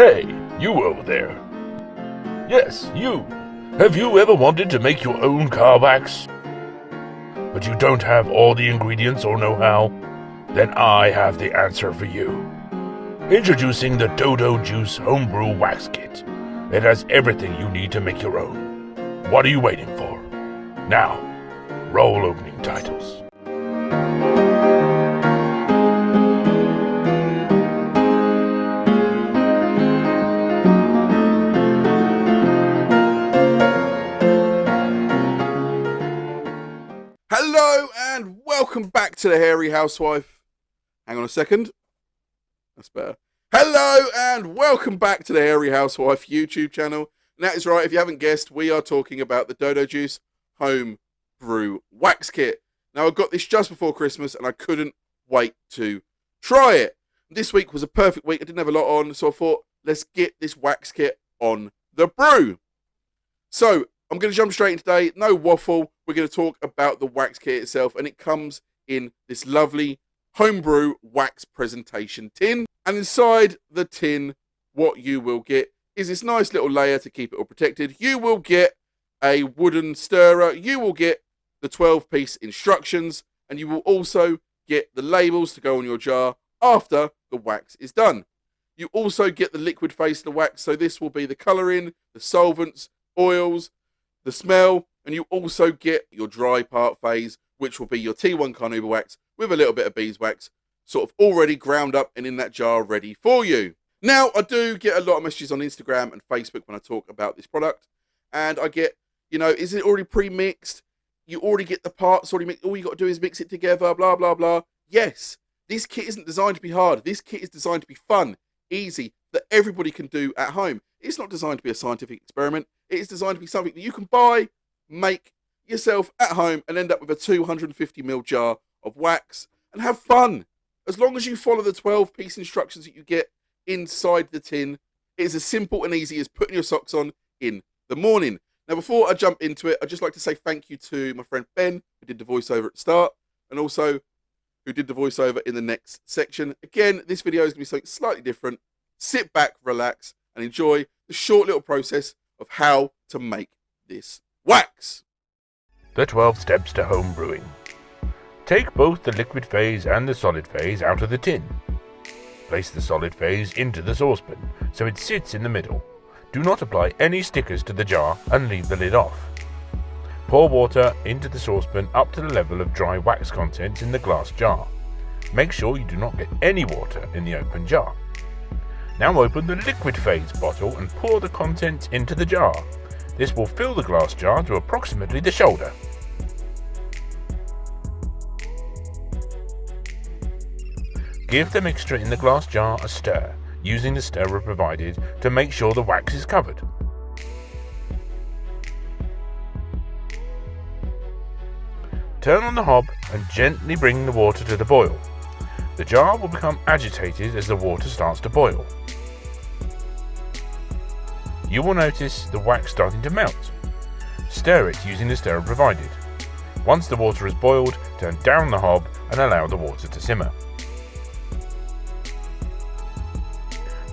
Hey, you over there. Yes, you. Have you ever wanted to make your own car wax? But you don't have all the ingredients or know-how? Then I have the answer for you. Introducing the Dodo Juice Homebrew Wax Kit. It has everything you need to make your own. What are you waiting for? Now, roll opening titles. Hello and welcome back to the Hairy Housewife. Hang on a second. That's better. Hello and welcome back to the Hairy Housewife YouTube channel. And that is right, if you haven't guessed, we are talking about the Dodo Juice Home Brew Wax Kit. Now, I got this just before Christmas and I couldn't wait to try it. This week was a perfect week. I didn't have a lot on, so I thought, let's get this wax kit on the brew. So, I'm going to jump straight in today. No waffle. We're going to talk about the wax kit itself, and it comes in this lovely homebrew wax presentation tin. And inside the tin, what you will get is this nice little layer to keep it all protected. You will get a wooden stirrer. You will get the 12-piece instructions, and you will also get the labels to go on your jar after the wax is done. You also get the liquid phase of the wax, so this will be the colouring, the solvents, oils, the smell, and you also get your dry part phase, which will be your T1 carnauba wax with a little bit of beeswax, sort of already ground up and in that jar ready for you. Now, I do get a lot of messages on Instagram and Facebook when I talk about this product, and I get, is it already pre-mixed? You already get the parts already mixed. All you got to do is mix it together, blah, blah, blah. Yes, this kit isn't designed to be hard. This kit is designed to be fun, easy, that everybody can do at home. It's not designed to be a scientific experiment. It is designed to be something that you can buy, make yourself at home, and end up with a 250ml jar of wax and have fun. As long as you follow the 12-piece instructions that you get inside the tin, it is as simple and easy as putting your socks on in the morning. Now, before I jump into it, I'd just like to say thank you to my friend Ben, who did the voiceover at the start, and also who did the voiceover in the next section. Again, this video is going to be something slightly different. Sit back, relax, and enjoy the short little process of how to make this wax. The 12 steps to home brewing. Take both the liquid phase and the solid phase out of the tin. Place the solid phase into the saucepan so it sits in the middle. Do not apply any stickers to the jar and leave the lid off. Pour water into the saucepan up to the level of dry wax contents in the glass jar. Make sure you do not get any water in the open jar. Now open the liquid phase bottle and pour the contents into the jar. This will fill the glass jar to approximately the shoulder. Give the mixture in the glass jar a stir, using the stirrer provided to make sure the wax is covered. Turn on the hob and gently bring the water to the boil. The jar will become agitated as the water starts to boil. You will notice the wax starting to melt. Stir it using the stirrer provided. Once the water is boiled, turn down the hob and allow the water to simmer.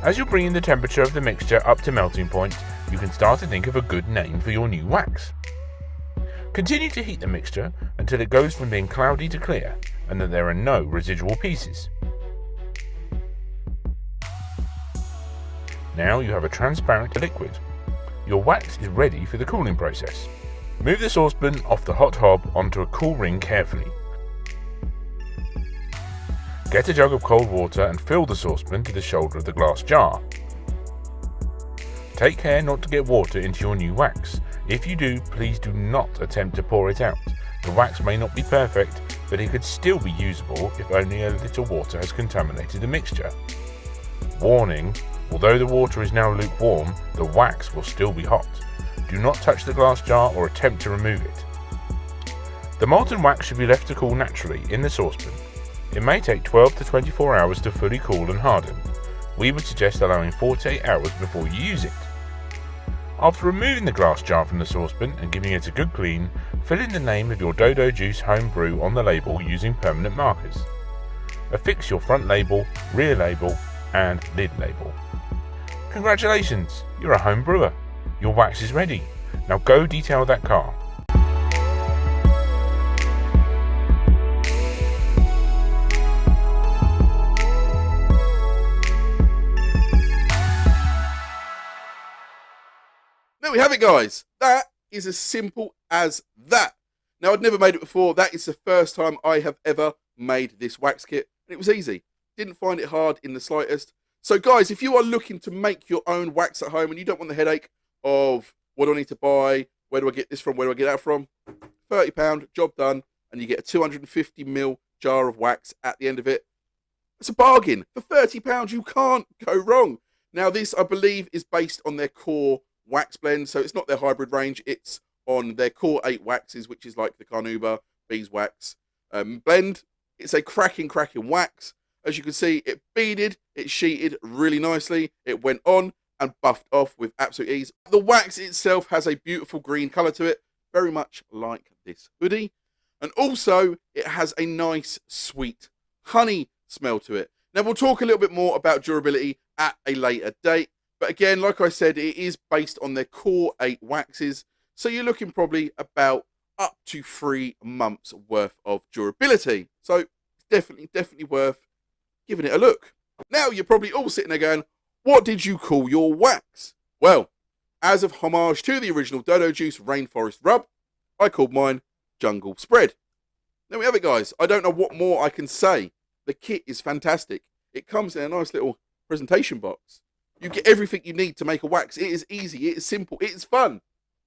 As you're bringing the temperature of the mixture up to melting point, you can start to think of a good name for your new wax. Continue to heat the mixture until it goes from being cloudy to clear and that there are no residual pieces. Now you have a transparent liquid. Your wax is ready for the cooling process. Move the saucepan off the hot hob onto a cool ring carefully. Get a jug of cold water and fill the saucepan to the shoulder of the glass jar. Take care not to get water into your new wax. If you do, please do not attempt to pour it out. The wax may not be perfect, but it could still be usable if only a little water has contaminated the mixture. Warning, although the water is now lukewarm, the wax will still be hot. Do not touch the glass jar or attempt to remove it. The molten wax should be left to cool naturally in the saucepan. It may take 12 to 24 hours to fully cool and harden. We would suggest allowing 48 hours before you use it. After removing the glass jar from the saucepan and giving it a good clean, fill in the name of your Dodo Juice Home Brew on the label using permanent markers. Affix your front label, rear label and lid label. Congratulations, you're a home brewer. Your wax is ready. Now go detail that car. There we have it, guys. That is as simple as that. Now, I'd never made it before. That is the first time I have ever made this wax kit. And it was easy. Didn't find it hard in the slightest. So, guys, if you are looking to make your own wax at home and you don't want the headache of what do I need to buy, where do I get this from, where do I get that from, £30, job done, and you get a 250ml jar of wax at the end of it. It's a bargain. For £30, you can't go wrong. Now, this, I believe, is based on their core wax blend, so it's not their hybrid range. It's on their core 8 waxes, which is like the Carnauba beeswax blend. It's a cracking wax. As you can see, it beaded, it sheeted really nicely. It went on and buffed off with absolute ease. The wax itself has a beautiful green colour to it, very much like this hoodie. And also, it has a nice, sweet honey smell to it. Now, we'll talk a little bit more about durability at a later date. But again, like I said, it is based on their core 8 waxes. So you're looking probably about up to 3 months worth of durability. So it's definitely worth giving it a look. Now you're probably all sitting there going, what did you call your wax? Well, as of homage to the original Dodo Juice Rainforest Rub, I called mine Jungle Spread. There we have it, guys. I don't know what more I can say. The kit is fantastic. It comes in a nice little presentation box. You get everything you need to make a wax. It is easy, it is simple, it is fun.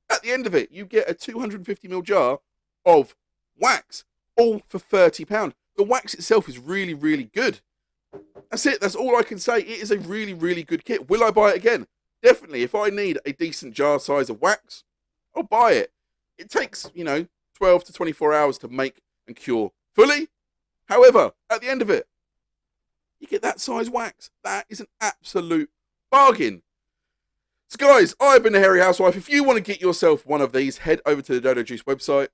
At the end of it, you get a 250ml jar of wax, all for £30. The wax itself is really good. That's it, that's all I can say. It is a really good kit. Will I buy it again? Definitely. If I need a decent jar size of wax, I'll buy it. It takes, 12 to 24 hours to make and cure fully. However, at the end of it, you get that size wax. That is an absolute bargain. So guys, I've been the Hairy Housewife. If you want to get yourself one of these, head over to the Dodo Juice website.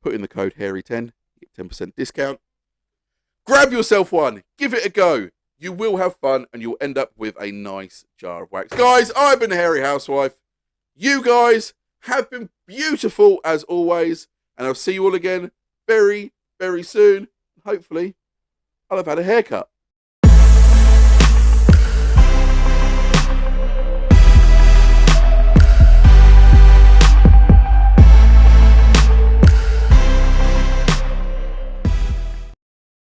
Put in the code Hairy10, get 10% discount. Grab yourself one, give it a go. You will have fun and you'll end up with a nice jar of wax. Guys, I've been the Hairy Housewife. You guys have been beautiful as always. And I'll see you all again very soon. Hopefully, I'll have had a haircut.